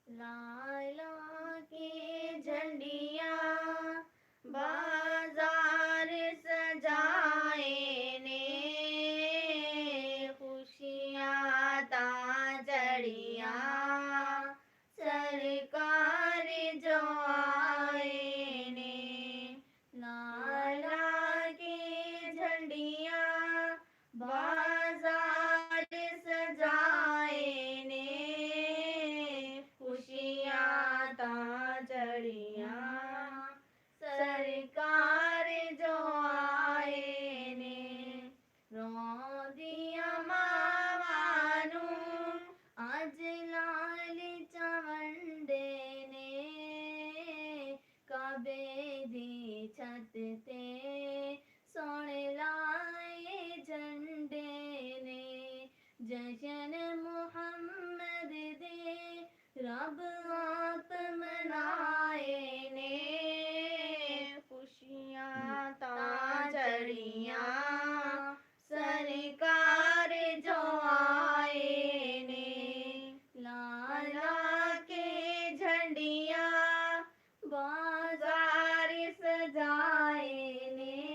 लाला की झंडियाँ बाजार सजाए ने, खुशियाँ ताजड़ियाँ सरकार जो आए ने। लाला की झंडियाँ बाजार सजाए ने, खुशियाँ ताजड़ियाँ सरकार जो आए ने। रोदिया मावानू आज लाल चवंडे ने, काबे दी छत ते सोने लाए झंडे ने। जशन मुहम्मद दे रब